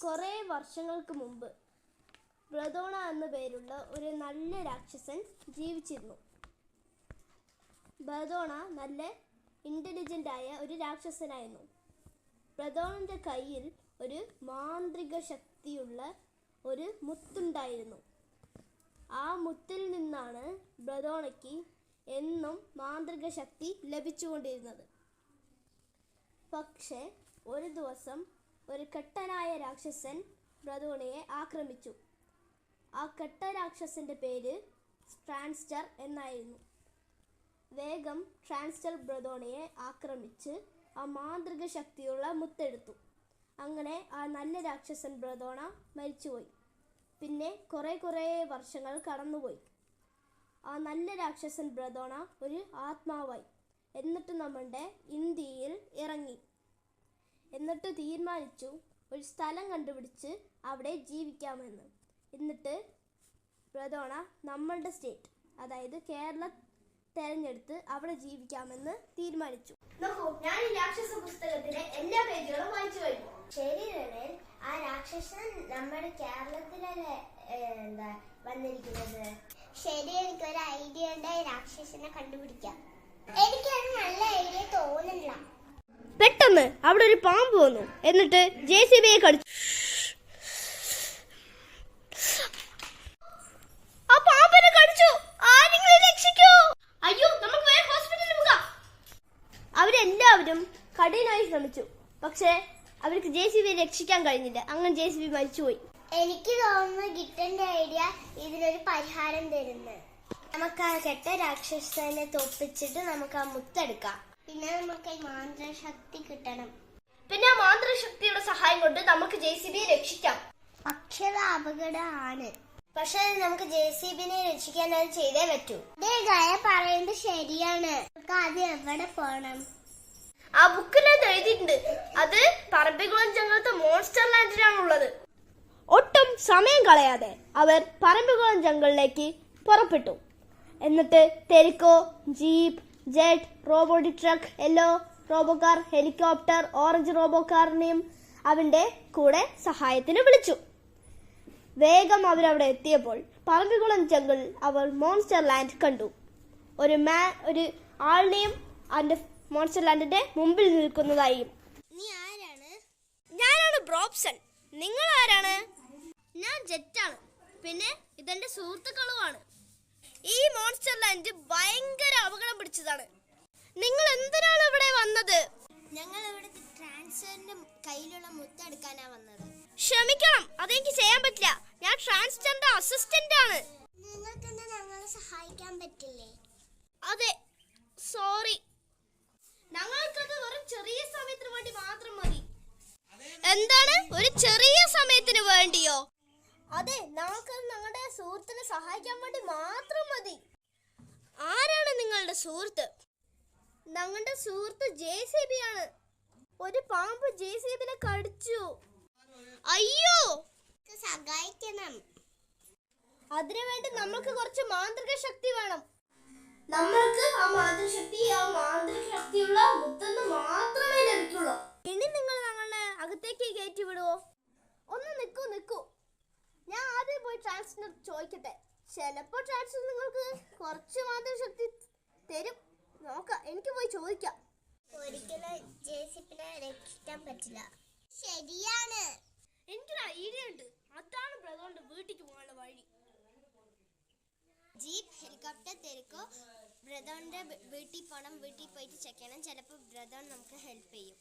കുറേ വർഷങ്ങൾക്ക് മുമ്പ് ബ്രദോണ എന്ന പേരുള്ള ഒരു നല്ല രാക്ഷസൻ ജീവിച്ചിരുന്നു. ബ്രദോണ നല്ല ഇൻ്റലിജൻ്റ് ആയ ഒരു രാക്ഷസനായിരുന്നു. ബ്രദോണൻ്റെ കയ്യിൽ ഒരു മാന്ത്രിക ശക്തിയുള്ള ഒരു മുത്തുണ്ടായിരുന്നു. ആ മുത്തിൽ നിന്നാണ് ബ്രദോണയ്ക്ക് എന്നും മാന്ത്രിക ശക്തി ലഭിച്ചുകൊണ്ടിരുന്നത്. പക്ഷേ ഒരു ദിവസം ഒരു കെട്ടനായ രാക്ഷസൻ ബ്രദോണയെ ആക്രമിച്ചു. ആ കെട്ട രാക്ഷസന്റെ പേര് ട്രാൻസ്റ്റർ എന്നായിരുന്നു. വേഗം ട്രാൻസ്റ്റർ ബ്രദോണയെ ആക്രമിച്ച് ആ മാന്ത്രിക ശക്തിയുള്ള മുത്തെടുത്തു. അങ്ങനെ ആ നല്ല രാക്ഷസൻ ബ്രദോണ മരിച്ചുപോയി. പിന്നെ കുറേ വർഷങ്ങൾ കടന്നുപോയി. ആ നല്ല രാക്ഷസൻ ബ്രദോണ ഒരു ആത്മാവായി. എന്നിട്ട് നമ്മുടെ ഇന്ത്യയിൽ ഇറങ്ങി. എന്നിട്ട് തീരുമാനിച്ചു ഒരു സ്ഥലം കണ്ടുപിടിച്ച് അവിടെ ജീവിക്കാമെന്ന്. എന്നിട്ട് ബ്രദോണ നമ്മളുടെ സ്റ്റേറ്റ്, അതായത് കേരളം തെരഞ്ഞെടുത്ത് അവിടെ ജീവിക്കാമെന്ന് തീരുമാനിച്ചു. നോക്കൂ, ഞാൻ ഈ രാക്ഷസ പുസ്തകത്തിലെ എല്ലാ പേജുകളും വായിച്ചു കഴിഞ്ഞു. ശരി റെനൽ, ആ രാക്ഷസൻ നമ്മുടെ കേരളത്തിലല്ലേ വന്നിരിക്കുന്നത്? ശരി, എനിക്കൊരു ഐഡിയ ഉണ്ട്. രാക്ഷസനെ കണ്ടുപിടിക്കാം. എനിക്കത് നല്ല ഐഡിയ തോന്നില്ല. പെട്ടെന്ന് അവിടെ ഒരു പാമ്പ് വന്നു. എന്നിട്ട് JCBയെ കടിച്ചു. ആ പാമ്പിനെ കടിച്ചു. ആരെങ്കിലും രക്ഷിക്കൂ! അയ്യോ, നമുക്ക് വേഗം ഹോസ്പിറ്റലിൽ പോകാം. അവരെല്ലാവരും കഠിനമായി ശ്രമിച്ചു. പക്ഷേ അവർക്ക് JCBയെ രക്ഷിക്കാൻ കഴിഞ്ഞില്ല. അങ്ങനെ JCB മരിച്ചുപോയി. എനിക്ക് തോന്നുന്നു ഗിട്ടന്റെ ഐഡിയ ഇതിനൊരു പരിഹാരം തരുന്നു. നമുക്ക് ആ കെട്ട രാക്ഷസനെ തോപ്പിച്ചിട്ട് നമുക്ക് ആ മുത്തെടുക്കാം. പിന്നെ നമുക്ക് ഈ മാന്ത്രശക്തി കിട്ടണം. പിന്നെ ആ മാന്ത്രശക്തിയുടെ സഹായം കൊണ്ട് നമുക്ക് JCBയെ രക്ഷിക്കാം. പക്ഷേ അത് അപകടമാണ്. പക്ഷെ നമുക്ക് JCBനെ രക്ഷിക്കാൻ അത് ചെയ്തേ പറ്റൂ. ഗയ പറയുന്നത് ശരിയാണ്. നമുക്ക് ആദ്യം എവിടെ പോകണം? ആ ബുക്കിനകത്ത് എഴുതിയിട്ടുണ്ട്. അത് പറമ്പിക്കുളം ജംഗലത്തെ മോൺസ്റ്റർ ലാൻഡിലാണുള്ളത്. ഒട്ടും സമയം കളയാതെ അവർ പറമ്പിക്കുളം ജംഗലിലേക്ക് പുറപ്പെട്ടു. എന്നിട്ട് തെരിക്കോ, jeep, jet, robotic truck, yellow robocar, helicopter, orange റോബോകാറിനെയും അവന്റെ കൂടെ സഹായത്തിന് വിളിച്ചു. വേഗം അവരവിടെ എത്തിയപ്പോൾ പറമ്പിക്കുളം ജംഗിൾ അവർ മോൺസ്റ്റർ ലാൻഡ് കണ്ടു. ഒരു ആളിനെയും അവന്റെ മോൺസ്റ്റർ ലാൻഡിന്റെ മുമ്പിൽ നിൽക്കുന്നതായും. നീ ആരാണ്? ഞാനാണ് ബ്രോബ്സൺ. നിങ്ങൾ ആരാണ്? ഞാൻ ജെറ്റാണ്. പിന്നെ ഇതെന്റെ സുഹൃത്തുക്കളുമാണ്. ഈ മോൺസ്റ്റർ ലാൻഡ് ഭയങ്കര അപകടം പിടിച്ചതാണ്. നിങ്ങൾ എന്തിനാണ് ഇവിടെ വന്നത്? ഞങ്ങൾ ഇവിടുത്തെ ട്രാൻസ്ഫറിന്റെ കയ്യിലുള്ള മുത്തെടുക്കാനാ വന്നത്. ക്ഷമിക്കണം, അതെനിക്ക് ചെയ്യാൻ പറ്റില്ല. ഞാൻ ട്രാൻസ്ജെൻഡർ അസിസ്റ്റന്റ് ആണ്. നിങ്ങൾക്ക് എന്താ ഞങ്ങളെ സഹായിക്കാൻ പറ്റില്ലേ? അതെ, സോറി. ഞങ്ങൾക്കത് വെറും ചെറിയ സമയത്തിന് വേണ്ടി മാത്രം മതി. എന്താണ്, ഒരു ചെറിയ സമയത്തിന് വേണ്ടിയോ? അതെ, ഞങ്ങൾക്കത് ഞങ്ങളുടെ സുഹൃത്തിനെ സഹായിക്കാൻ വേണ്ടി മാത്രം മതി. ആരാണ് നിങ്ങളുടെ സുഹൃത്ത്? ഞങ്ങളുടെ സുഹൃത്ത് JCB ആണ്. ഒരു പാമ്പ് JCBനെ കടിച്ചു. അയ്യോ, സഹായിക്കണം. അതിനുവേണ്ടി നമ്മൾക്ക് കുറച്ച് മാന്ത്രിക ശക്തി വേണം. നമ്മൾക്ക് ആ മാന്ത്രിക ശക്തിയുള്ള മുത്തെന്ന് മാത്രമേ ലഭിക്കുള്ളൂ. ഇനി നിങ്ങൾ ഞങ്ങളെ അകത്തേക്ക് കയറ്റി വിടുവോ? ഒന്ന് നിൽക്കൂ. ഞാൻ ആദ്യം പോയി ട്രാൻസ്ജെൻഡർ ചോദിക്കട്ടെ. ചിലപ്പോൾ ട്രാൻസ്ജെൻഡർ നിങ്ങൾക്ക് കുറച്ച് മാന്ത്രിക ശക്തി തരും. നോക്കാം, എനിക്ക് പോയി ചോദിക്കാം. ഒരിക്കലും JCBനെ രക്ഷിക്കാൻ പറ്റില്ല. ശരിയാണ്. എനിക്കൊരു ഐഡിയ ഉണ്ട്. അതാണ് ബ്രദറിന്റെ വീട്ടിലേക്ക് പോകാനുള്ള വഴി. ജീപ്പ്, ഹെലികോപ്റ്റർ, തെരിക്കോ ബ്രദറിന്റെ വീട്ടിൽ പോകണം. വീട്ടിൽ പോയിട്ട് ചെക്ക് ചെയ്യണം. ചിലപ്പോൾ ബ്രദർ നമുക്ക് ഹെൽപ്പ് ചെയ്യും.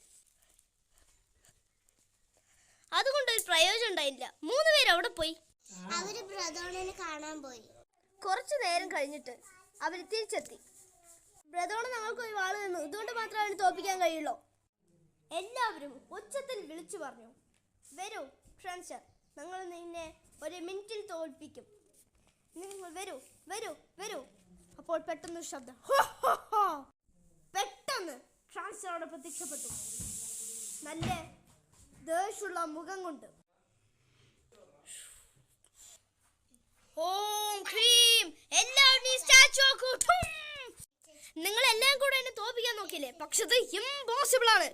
അതുകൊണ്ട് ഒരു പ്രയോജനം ഉണ്ടായില്ല. 3 പേര് അവിടെ പോയി. അവര് ബ്രദറിനെ കാണാൻ പോയി. കുറച്ചു നേരം കഴിഞ്ഞിട്ട് അവർ തിരിച്ചെത്തി. ബ്രദോണ ഞങ്ങൾക്ക് ഒരു വാള് തന്നു. ഇതുകൊണ്ട് മാത്രമാണ് തോൽപ്പിക്കാൻ കഴിയുള്ളൂ. എല്ലാവരും ഉച്ചത്തിൽ വിളിച്ചു പറഞ്ഞു, വരൂ ട്രാൻസ്ജെൻഡർ, ഞങ്ങൾ നിന്നെ ഒരു മിനിറ്റിൽ തോൽപ്പിക്കും. നിങ്ങൾ വരൂ. അപ്പോൾ പെട്ടെന്ന് ശബ്ദം. പെട്ടെന്ന് ട്രാൻസ്ജെൻഡർ അവിടെ പ്രത്യക്ഷപ്പെട്ടു. നല്ല ദേഷ്യമുള്ള മുഖം കൊണ്ട്. ഓം ക്രീം, എല്ലാവരും ഈ സ്റ്റാച്ചു നോക്കൂ. നിങ്ങൾ എല്ലാം കൂടെ എന്നെ തോൽപ്പിക്കാൻ നോക്കിയില്ലേ? പക്ഷെ അത് ഇമ്പോസിബിൾ ആണ്.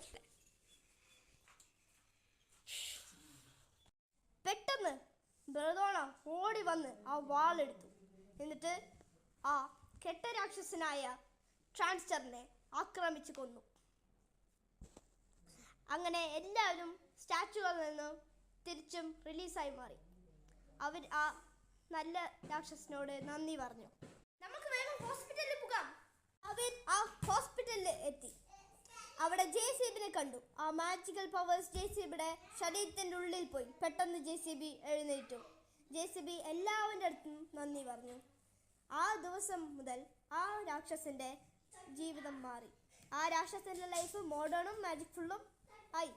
ബെർദോണ ഓടി വന്ന് ആ വാളെടുത്തു. എന്നിട്ട് ആ കെട്ട രാക്ഷസനായ ട്രാൻസ്റ്ററിനെ ആക്രമിച്ചു കൊന്നു. അങ്ങനെ എല്ലാവരും സ്റ്റാച്ചുകളിൽ നിന്നും തിരിച്ചും റിലീസായി മാറി. അവർ ആ നല്ല രാക്ഷസനോട് നന്ദി പറഞ്ഞു. നമുക്ക് വേഗം ഹോസ്പിറ്റലിൽ പോകാം. അവർ ആ ഹോസ്പിറ്റലിൽ എത്തി. അവിടെ JCBനെ കണ്ടു. ആ മാജിക്കൽ പവേഴ്സ് JCBയുടെ ശരീരത്തിൻ്റെ ഉള്ളിൽ പോയി. പെട്ടെന്ന് JCB എഴുന്നേറ്റു. JCB എല്ലാവരുടെ അടുത്തും നന്ദി പറഞ്ഞു. ആ ദിവസം മുതൽ ആ രാക്ഷസന്റെ ജീവിതം മാറി. ആ രാക്ഷസന്റെ ലൈഫ് മോഡേണും മാജിക് ഫുള്ളും ആയി.